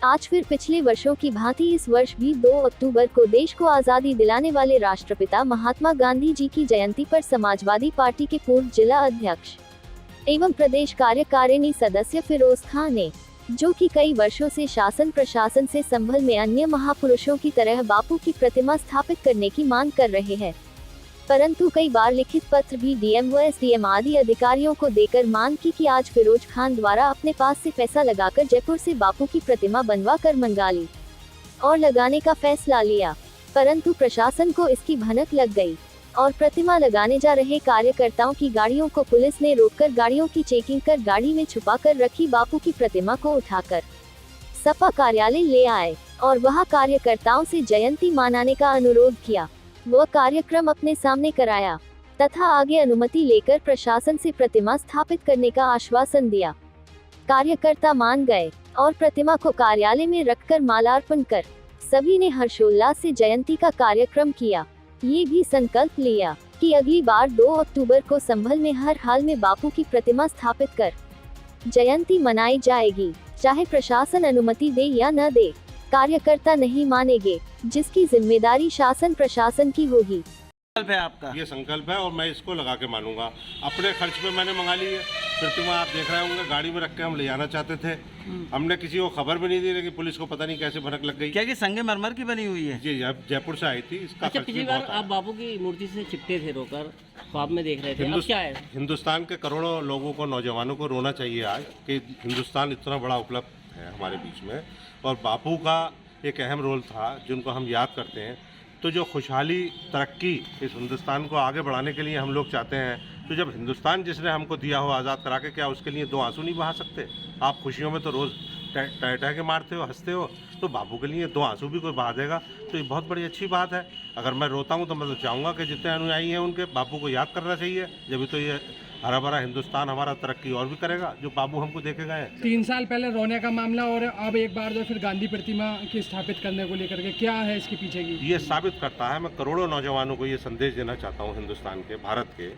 आज फिर पिछले वर्षों की भांति इस वर्ष भी 2 अक्टूबर को देश को आजादी दिलाने वाले राष्ट्रपिता महात्मा गांधी जी की जयंती पर समाजवादी पार्टी के पूर्व जिला अध्यक्ष एवं प्रदेश कार्यकारिणी सदस्य फिरोज खान ने, जो कि कई वर्षों से शासन प्रशासन से संभल में अन्य महापुरुषों की तरह बापू की प्रतिमा स्थापित करने की मांग कर रहे हैं, परंतु कई बार लिखित पत्र भी डीएम व एसडीएम आदि अधिकारियों को देकर मांग की कि आज फिरोज खान द्वारा अपने पास से पैसा लगाकर जयपुर से बापू की प्रतिमा बनवा कर मंगा ली और लगाने का फैसला लिया, परंतु प्रशासन को इसकी भनक लग गई और प्रतिमा लगाने जा रहे कार्यकर्ताओं की गाड़ियों को पुलिस ने रोककर गाड़ियों की चेकिंग कर गाड़ी में छुपा कर रखी बापू की प्रतिमा को उठाकर सपा कार्यालय ले आए और वहां कार्यकर्ताओं से जयंती मनाने का अनुरोध किया। वह कार्यक्रम अपने सामने कराया तथा आगे अनुमति लेकर प्रशासन से प्रतिमा स्थापित करने का आश्वासन दिया। कार्यकर्ता मान गए और प्रतिमा को कार्यालय में रखकर मालार्पण कर सभी ने हर्षोल्लास से जयंती का कार्यक्रम किया। ये भी संकल्प लिया कि अगली बार 2 अक्टूबर को संभल में हर हाल में बापू की प्रतिमा स्थापित कर जयंती मनाई जाएगी, चाहे प्रशासन अनुमति दे या न दे। कार्यकर्ता नहीं मानेंगे, जिसकी जिम्मेदारी शासन प्रशासन की होगी। संकल्प है आपका? ये संकल्प है और मैं इसको लगा के मानूंगा। अपने खर्च पे मैंने मंगा ली है प्रतिमा, आप देख रहे होंगे गाड़ी में रख के हम ले जाना चाहते थे। हमने किसी को खबर भी नहीं दी, लेकिन पुलिस को पता नहीं कैसे भनक लग गई। क्या ये संगमरमर की बनी हुई है? जी, जयपुर से आई थी। इसका अच्छा, पिछली बार आप बापू की मूर्ति से चिपटे थे रोकर, ख्वाब में देख रहे थे, अब क्या है? हिंदुस्तान के करोड़ों लोगों को, नौजवानों को रोना चाहिए आज कि हिंदुस्तान इतना बड़ा उपलब्ध है हमारे बीच में और बापू का एक अहम रोल था जिनको हम याद करते हैं। तो जो खुशहाली तरक्की इस हिंदुस्तान को आगे बढ़ाने के लिए हम लोग चाहते हैं, तो जब हिंदुस्तान जिसने हमको दिया हो आज़ाद करा के, क्या उसके लिए 2 आंसू नहीं बहा सकते? आप खुशियों में तो रोज़ टह के मारते हो, हंसते हो, तो बापू के लिए 2 आंसू भी कोई बहा देगा तो ये बहुत बड़ी अच्छी बात है। अगर मैं रोता हूँ तो मैं तो चाहूँगा कि जितने अनुयायी हैं उनके बापू को याद करना चाहिए, जब तो ये हरा भरा हिंदुस्तान हमारा तरक्की और भी करेगा, जो बाबू हमको देके गए। 3 साल पहले रोने का मामला और अब एक बार जो फिर गांधी प्रतिमा की स्थापित करने को लेकर के क्या है इसके पीछे की? ये साबित करता है, मैं करोड़ों नौजवानों को ये संदेश देना चाहता हूँ हिंदुस्तान के, भारत के,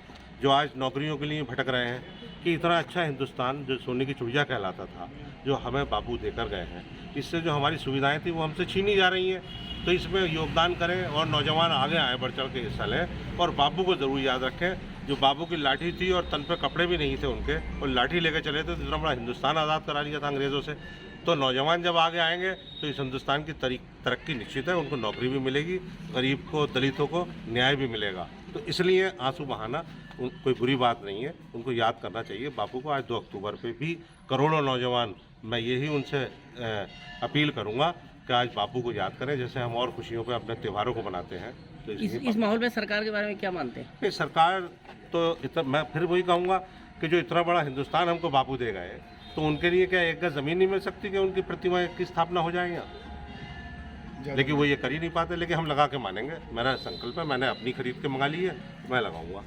जो आज नौकरियों के लिए भटक रहे हैं, कि इतना अच्छा हिंदुस्तान जो सोने की चिड़िया कहलाता था, जो हमें बापू देकर गए हैं, इससे जो हमारी सुविधाएं थी वो हमसे छीनी जा रही हैं। तो इसमें योगदान करें और नौजवान आगे आए, बढ़ चढ़ के हिस्सा लें और बापू को ज़रूर याद रखें। जो बापू की लाठी थी और तन पे कपड़े भी नहीं थे उनके, और लाठी लेकर चले थे, तो इतना बड़ा हिंदुस्तान आज़ाद करा लिया था अंग्रेज़ों से। तो नौजवान जब आगे आएंगे तो इस हिंदुस्तान की तरक्की निश्चित है, उनको नौकरी भी मिलेगी, गरीब को, दलितों को न्याय भी मिलेगा। तो इसलिए आंसू बहाना कोई बुरी बात नहीं है, उनको याद करना चाहिए बापू को। आज 2 अक्टूबर पे भी करोड़ों नौजवान, मैं यही उनसे अपील करूँगा कि आज बापू को याद करें, जैसे हम और खुशियों पे अपने त्योहारों को मनाते हैं। तो इस माहौल में सरकार के बारे में क्या मानते हैं? सरकार तो मैं फिर वही कहूँगा कि जो इतना बड़ा हिंदुस्तान हमको बापू दे गए, तो उनके लिए क्या एक गज ज़मीन नहीं मिल सकती कि उनकी प्रतिमा की स्थापना हो जाए यहाँ? लेकिन वो ये कर ही नहीं पाते, लेकिन हम लगा के मानेंगे। मेरा संकल्प है, मैंने अपनी खरीद के मंगा ली है, मैं लगाऊंगा।